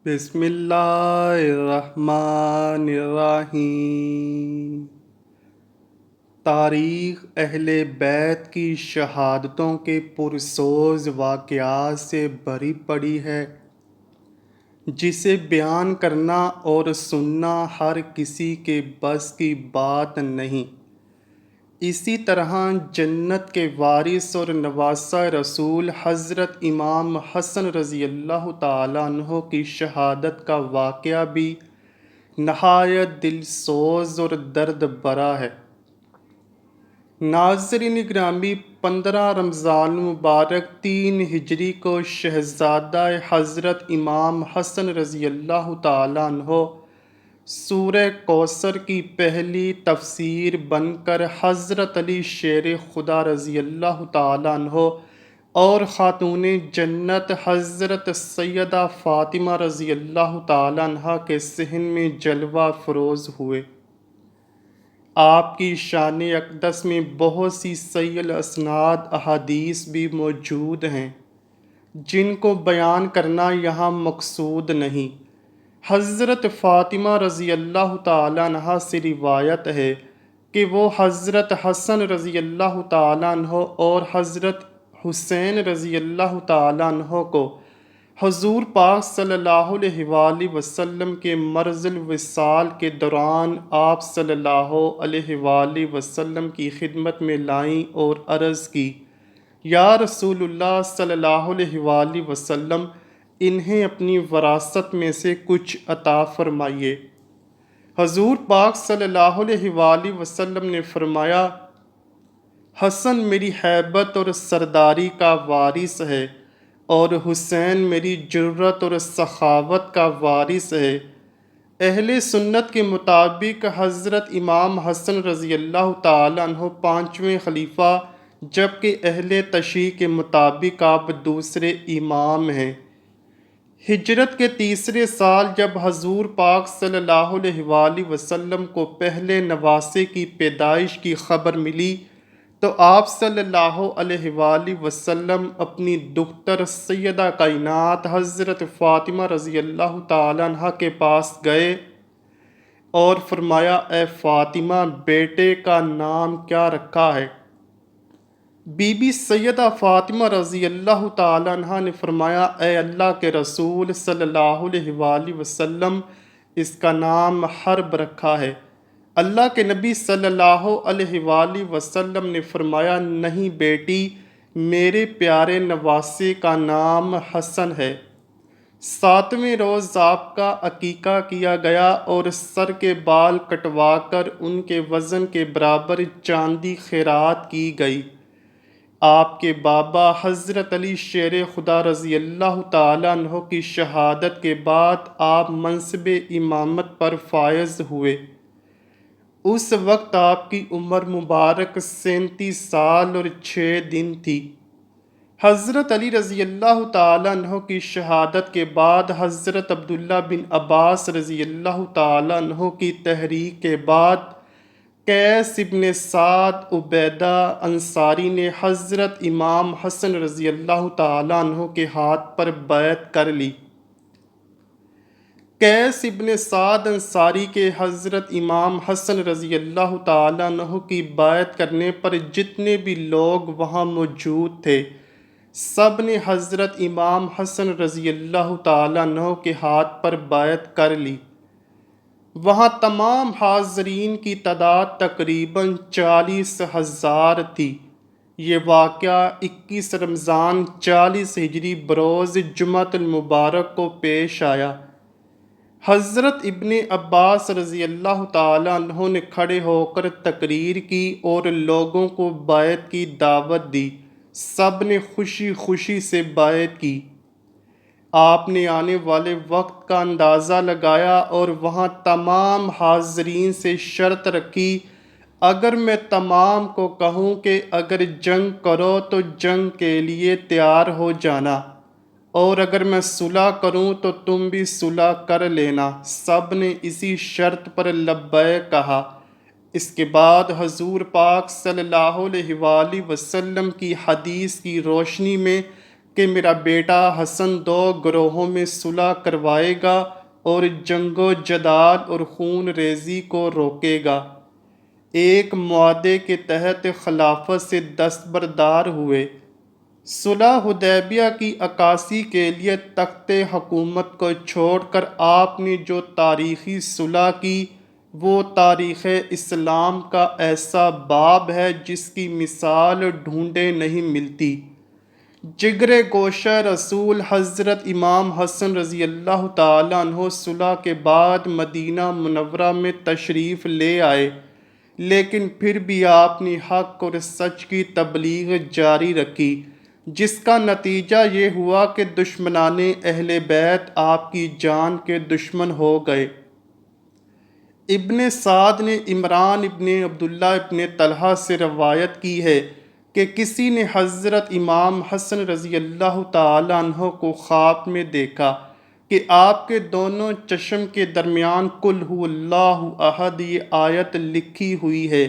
بسم اللہ الرحمن الرحیم۔ تاریخ اہل بیت کی شہادتوں کے پرسوز واقعات سے بھری پڑی ہے، جسے بیان کرنا اور سننا ہر کسی کے بس کی بات نہیں۔ اسی طرح جنت کے وارث اور نواسہ رسول حضرت امام حسن رضی اللہ تعالیٰ عنہ کی شہادت کا واقعہ بھی نہایت دل سوز اور درد برا ہے۔ ناظرین گرامی، 15 رمضان مبارک 3 ہجری کو شہزادہ حضرت امام حسن رضی اللہ تعالیٰ عنہ سورہ کوثر کی پہلی تفسیر بن کر حضرت علی شیر خدا رضی اللہ تعالیٰ عنہ اور خاتون جنت حضرت سیدہ فاطمہ رضی اللہ تعالیٰ عنہ کے صحن میں جلوہ فروز ہوئے۔ آپ کی شان اقدس میں بہت سی صحیح الاسناد احادیث بھی موجود ہیں، جن کو بیان کرنا یہاں مقصود نہیں۔ حضرت فاطمہ رضی اللہ تعالیٰ عنہ سے روایت ہے کہ وہ حضرت حسن رضی اللہ تعالیٰ عنہ اور حضرت حسین رضی اللہ تعالیٰ عنہ کو حضور پاک صلی اللہ علیہ وآلہ وسلم کے مرض الوصال کے دوران آپ صلی اللہ علیہ وآلہ وسلم کی خدمت میں لائیں اور عرض کی، یا رسول اللہ صلی اللہ علیہ وآلہ وسلم، انہیں اپنی وراثت میں سے کچھ عطا فرمائیے۔ حضور پاک صلی اللہ علیہ وآلہ وسلم نے فرمایا، حسن میری ہیبت اور سرداری کا وارث ہے اور حسین میری جرت اور سخاوت کا وارث ہے۔ اہل سنت کے مطابق حضرت امام حسن رضی اللہ تعالیٰ عنہ 5ویں خلیفہ، جبکہ اہل تشیع کے مطابق آپ دوسرے امام ہیں۔ ہجرت کے تیسرے سال جب حضور پاک صلی اللہ علیہ وآلہ وسلم کو پہلے نواسے کی پیدائش کی خبر ملی تو آپ صلی اللہ علیہ وآلہ وسلم اپنی دختر سیدہ کائنات حضرت فاطمہ رضی اللہ تعالیٰ عنہ کے پاس گئے اور فرمایا، اے فاطمہ، بیٹے کا نام کیا رکھا ہے؟ بی بی سیدہ فاطمہ رضی اللہ تعالیٰ عنہ نے فرمایا، اے اللہ کے رسول صلی اللہ علیہ وآلہ وسلم، اس کا نام حرب رکھا ہے۔ اللہ کے نبی صلی اللہ علیہ وآلہ وسلم نے فرمایا، نہیں بیٹی، میرے پیارے نواسے کا نام حسن ہے۔ 7ویں روز آپ کا عقیقہ کیا گیا اور سر کے بال کٹوا کر ان کے وزن کے برابر چاندی خیرات کی گئی۔ آپ کے بابا حضرت علی شیر خدا رضی اللہ تعالیٰ عنہ کی شہادت کے بعد آپ منصب امامت پر فائز ہوئے۔ اس وقت آپ کی عمر مبارک 37 سال اور 6 دن تھی۔ حضرت علی رضی اللہ تعالیٰ عنہ کی شہادت کے بعد حضرت عبداللہ بن عباس رضی اللہ تعالیٰ عنہ کی تحریک کے بعد قیس ابن سعد عبیدہ انصاری نے حضرت امام حسن رضی اللہ تعالیٰ عنہ کے ہاتھ پر بیعت کر لی۔ قیس ابن سعد انصاری کے حضرت امام حسن رضی اللہ تعالیٰ عنہ کی بیعت کرنے پر جتنے بھی لوگ وہاں موجود تھے، سب نے حضرت امام حسن رضی اللہ تعالیٰ عنہ کے ہاتھ پر بیعت کر لی۔ وہاں تمام حاضرین کی تعداد تقریباً 40,000 تھی۔ یہ واقعہ 21 رمضان 40 ہجری بروز جمعۃ المبارک کو پیش آیا۔ حضرت ابن عباس رضی اللہ تعالیٰ عنہ نے کھڑے ہو کر تقریر کی اور لوگوں کو بیعت کی دعوت دی۔ سب نے خوشی خوشی سے بیعت کی۔ آپ نے آنے والے وقت کا اندازہ لگایا اور وہاں تمام حاضرین سے شرط رکھی، اگر میں تمام کو کہوں کہ اگر جنگ کرو تو جنگ کے لیے تیار ہو جانا، اور اگر میں صلح کروں تو تم بھی صلح کر لینا، سب نے اسی شرط پر لبیک کہا۔ اس کے بعد حضور پاک صلی اللہ علیہ وآلہ وسلم کی حدیث کی روشنی میں کہ میرا بیٹا حسن دو گروہوں میں صلح کروائے گا اور جنگ و جدال اور خون ریزی کو روکے گا۔ ایک معاہدے کے تحت خلافت سے دستبردار ہوئے۔ صلح حدیبیہ کی عکاسی کے لیے تخت حکومت کو چھوڑ کر آپ نے جو تاریخی صلح کی وہ تاریخ اسلام کا ایسا باب ہے جس کی مثال ڈھونڈے نہیں ملتی۔ جگر گوشہ رسول حضرت امام حسن رضی اللہ تعالیٰ عنہ صلح کے بعد مدینہ منورہ میں تشریف لے آئے، لیکن پھر بھی آپ نے حق اور سچ کی تبلیغ جاری رکھی، جس کا نتیجہ یہ ہوا کہ دشمنان اہل بیت آپ کی جان کے دشمن ہو گئے۔ ابن سعد نے عمران ابن عبداللہ ابن طلحہ سے روایت کی ہے کہ کسی نے حضرت امام حسن رضی اللہ تعالیٰ عنہ کو خواب میں دیکھا کہ آپ کے دونوں چشم کے درمیان قل ھو اللہ احد یہ آیت لکھی ہوئی ہے۔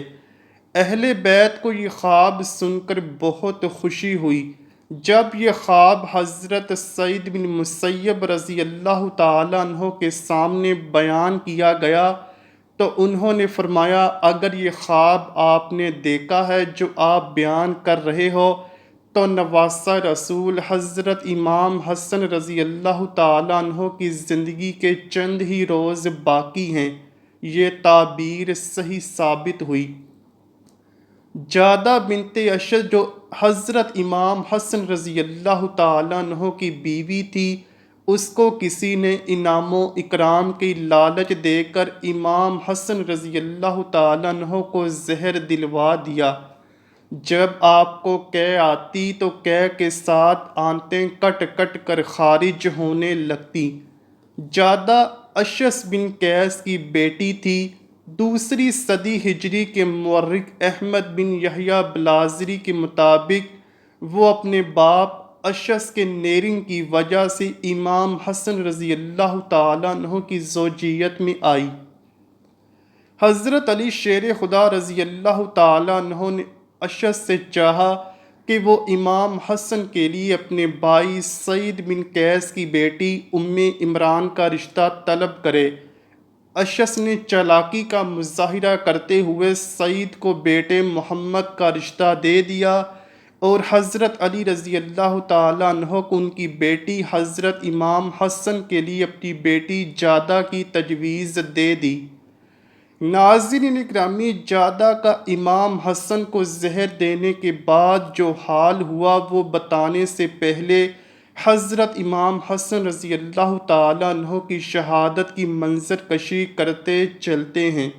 اہل بیت کو یہ خواب سن کر بہت خوشی ہوئی۔ جب یہ خواب حضرت سعید بن مسیب رضی اللہ تعالیٰ عنہ کے سامنے بیان کیا گیا تو انہوں نے فرمایا، اگر یہ خواب آپ نے دیکھا ہے جو آپ بیان کر رہے ہو تو نواسہ رسول حضرت امام حسن رضی اللہ تعالیٰ عنہ کی زندگی کے چند ہی روز باقی ہیں۔ یہ تعبیر صحیح ثابت ہوئی۔ جادہ بنت اشد جو حضرت امام حسن رضی اللہ تعالیٰ عنہ کی بیوی تھی، اس کو کسی نے انعام و اکرام کی لالچ دے کر امام حسن رضی اللہ تعالیٰ عنہ کو زہر دلوا دیا۔ جب آپ کو قے آتی تو قے کے ساتھ آنتیں کٹ کٹ کر خارج ہونے لگتی۔ جادہ اشس بن قیس کی بیٹی تھی۔ دوسری صدی ہجری کے مورخ احمد بن یحییٰ بلازری کے مطابق وہ اپنے باپ اشس کے نیرنگ کی وجہ سے امام حسن رضی اللہ تعالیٰ عنہ کی زوجیت میں آئی۔ حضرت علی شیر خدا رضی اللہ تعالیٰ عنہ نے اشس سے چاہا کہ وہ امام حسن کے لیے اپنے بھائی سعید بن قیس کی بیٹی ام عمران کا رشتہ طلب کرے۔ اشس نے چالاکی کا مظاہرہ کرتے ہوئے سعید کو بیٹے محمد کا رشتہ دے دیا اور حضرت علی رضی اللہ تعالیٰ عنہ کو ان کی بیٹی حضرت امام حسن کے لیے اپنی بیٹی جادہ کی تجویز دے دی۔ ناظرین گرامی، جادہ کا امام حسن کو زہر دینے کے بعد جو حال ہوا وہ بتانے سے پہلے حضرت امام حسن رضی اللہ تعالیٰ عنہ کی شہادت کی منظر کشی کرتے چلتے ہیں۔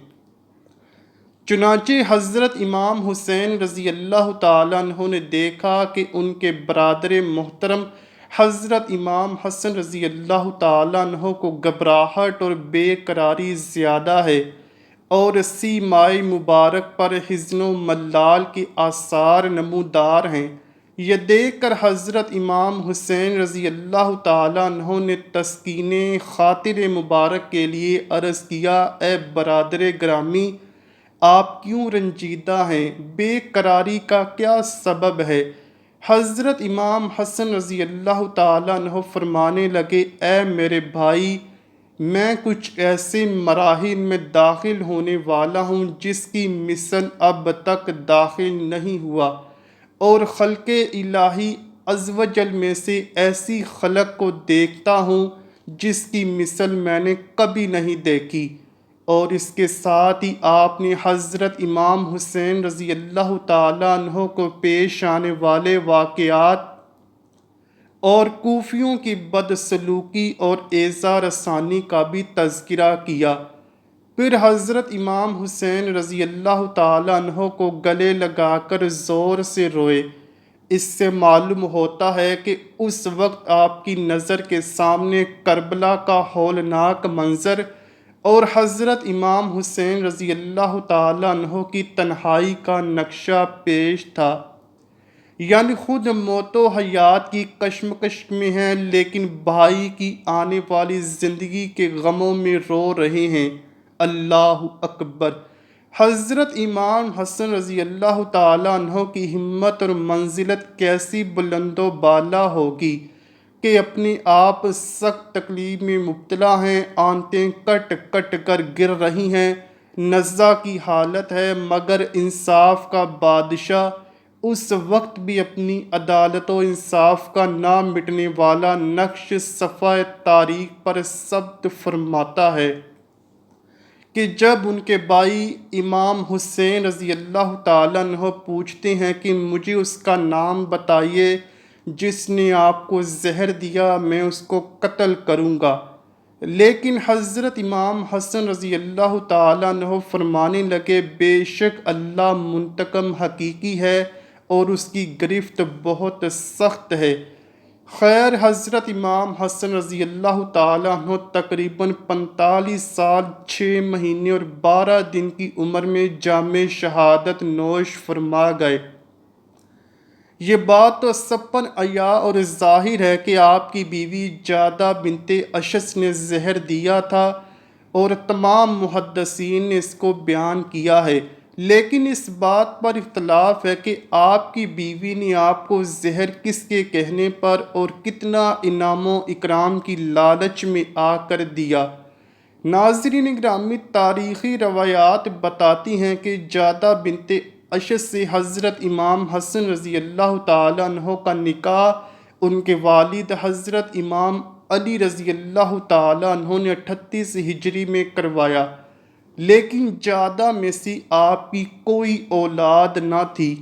چنانچہ حضرت امام حسین رضی اللہ تعالیٰ عنہ نے دیکھا کہ ان کے برادر محترم حضرت امام حسن رضی اللہ تعالیٰ عنہ کو گھبراہٹ اور بے قراری زیادہ ہے اور سیمائے مبارک پر حزن و ملال کے آثار نمودار ہیں۔ یہ دیکھ کر حضرت امام حسین رضی اللہ تعالیٰ عنہ نے تسکین خاطر مبارک کے لیے عرض کیا، اے برادر گرامی، آپ کیوں رنجیدہ ہیں؟ بے قراری کا کیا سبب ہے؟ حضرت امام حسن رضی اللہ تعالیٰ عنہ فرمانے لگے، اے میرے بھائی، میں کچھ ایسے مراحل میں داخل ہونے والا ہوں جس کی مثل اب تک داخل نہیں ہوا، اور خلق الہی عز و جل میں سے ایسی خلق کو دیکھتا ہوں جس کی مثل میں نے کبھی نہیں دیکھی۔ اور اس کے ساتھ ہی آپ نے حضرت امام حسین رضی اللہ تعالیٰ عنہ کو پیش آنے والے واقعات اور کوفیوں کی بدسلوکی اور ایذا رسانی کا بھی تذکرہ کیا۔ پھر حضرت امام حسین رضی اللہ تعالیٰ عنہ کو گلے لگا کر زور سے روئے۔ اس سے معلوم ہوتا ہے کہ اس وقت آپ کی نظر کے سامنے کربلا کا ہولناک منظر اور حضرت امام حسین رضی اللہ تعالیٰ عنہ کی تنہائی کا نقشہ پیش تھا، یعنی خود موت و حیات کی کشمکش میں ہیں لیکن بھائی کی آنے والی زندگی کے غموں میں رو رہے ہیں۔ اللہ اکبر! حضرت امام حسن رضی اللہ تعالیٰ عنہ کی ہمت اور منزلت کیسی بلند و بالا ہوگی کہ اپنے آپ سخت تکلیف میں مبتلا ہیں، آنتیں کٹ کٹ کر گر رہی ہیں، نزا کی حالت ہے، مگر انصاف کا بادشاہ اس وقت بھی اپنی عدالت و انصاف کا نہ مٹنے والا نقش صفحہ تاریخ پر ثبت فرماتا ہے کہ جب ان کے بھائی امام حسین رضی اللہ تعالیٰ عنہ پوچھتے ہیں کہ مجھے اس کا نام بتائیے جس نے آپ کو زہر دیا، میں اس کو قتل کروں گا، لیکن حضرت امام حسن رضی اللہ تعالیٰ عنہ فرمانے لگے بے شک اللہ منتقم حقیقی ہے اور اس کی گرفت بہت سخت ہے۔ خیر حضرت امام حسن رضی اللہ تعالیٰ عنہ تقریباً 45 سال 6 مہینے اور 12 دن کی عمر میں جام شہادت نوش فرما گئے۔ یہ بات تو سپن عیا اور ظاہر ہے کہ آپ کی بیوی جادہ بنت اشس نے زہر دیا تھا اور تمام محدثین نے اس کو بیان کیا ہے، لیکن اس بات پر اختلاف ہے کہ آپ کی بیوی نے آپ کو زہر کس کے کہنے پر اور کتنا انعام و اکرام کی لالچ میں آ کر دیا۔ ناظرین گرامی، تاریخی روایات بتاتی ہیں کہ جادہ بنت اشس سے حضرت امام حسن رضی اللہ تعالیٰ عنہ کا نکاح ان کے والد حضرت امام علی رضی اللہ تعالیٰ عنہ نے 38 ہجری میں کروایا، لیکن جادہ میں سے آپ کی کوئی اولاد نہ تھی۔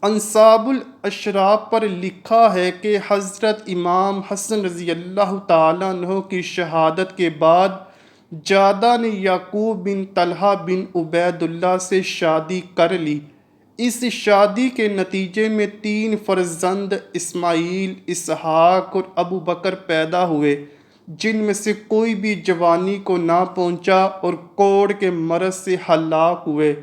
انساب الاشراف پر لکھا ہے کہ حضرت امام حسن رضی اللہ تعالیٰ عنہ کی شہادت کے بعد جادہ نے یعقوب بن طلحہ بن عبید اللہ سے شادی کر لی۔ اس شادی کے نتیجے میں 3 فرزند اسماعیل، اسحاق اور ابو بکر پیدا ہوئے، جن میں سے کوئی بھی جوانی کو نہ پہنچا اور کوڑ کے مرض سے ہلاک ہوئے۔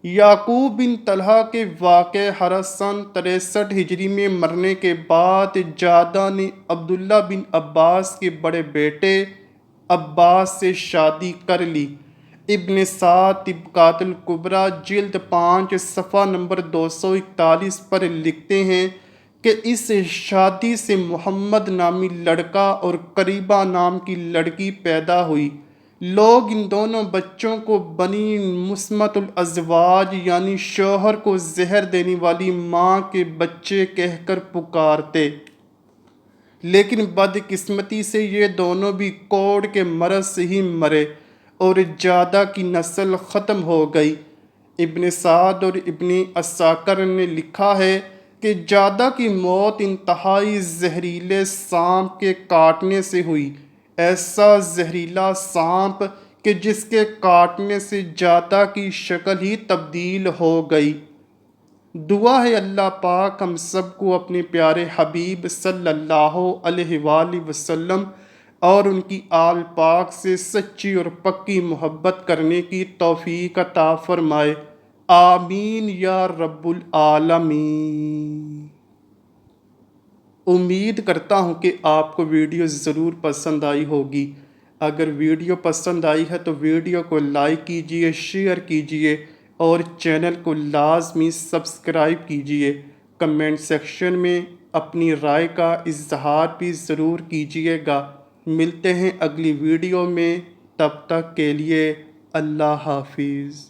یعقوب بن طلحہ کے واقع ہرہ سن 63 ہجری میں مرنے کے بعد جادہ نے عبداللہ بن عباس کے بڑے بیٹے عباس سے شادی کر لی۔ ابن سعد طبقات الکبریٰ جلد 5 صفحہ نمبر 241 پر لکھتے ہیں کہ اس شادی سے محمد نامی لڑکا اور قریبہ نام کی لڑکی پیدا ہوئی۔ لوگ ان دونوں بچوں کو بنی مسمت الازواج یعنی شوہر کو زہر دینے والی ماں کے بچے کہہ کر پکارتے، لیکن بدقسمتی سے یہ دونوں بھی کوڑ کے مرض سے ہی مرے اور جادہ کی نسل ختم ہو گئی۔ ابن سعد اور ابن عساکر نے لکھا ہے کہ جادہ کی موت انتہائی زہریلے سانپ کے کاٹنے سے ہوئی، ایسا زہریلا سانپ کہ جس کے کاٹنے سے جادہ کی شکل ہی تبدیل ہو گئی۔ دعا ہے اللہ پاک ہم سب کو اپنے پیارے حبیب صلی اللہ علیہ وآلہ وسلم اور ان کی آل پاک سے سچی اور پکی محبت کرنے کی توفیق عطا فرمائے، آمین یا رب العالمین۔ امید کرتا ہوں کہ آپ کو ویڈیو ضرور پسند آئی ہوگی۔ اگر ویڈیو پسند آئی ہے تو ویڈیو کو لائک کیجئے، شیئر کیجئے اور چینل کو لازمی سبسکرائب کیجئے۔ کمنٹ سیکشن میں اپنی رائے کا اظہار بھی ضرور کیجئے گا۔ ملتے ہیں اگلی ویڈیو میں، تب تک کے لیے اللہ حافظ۔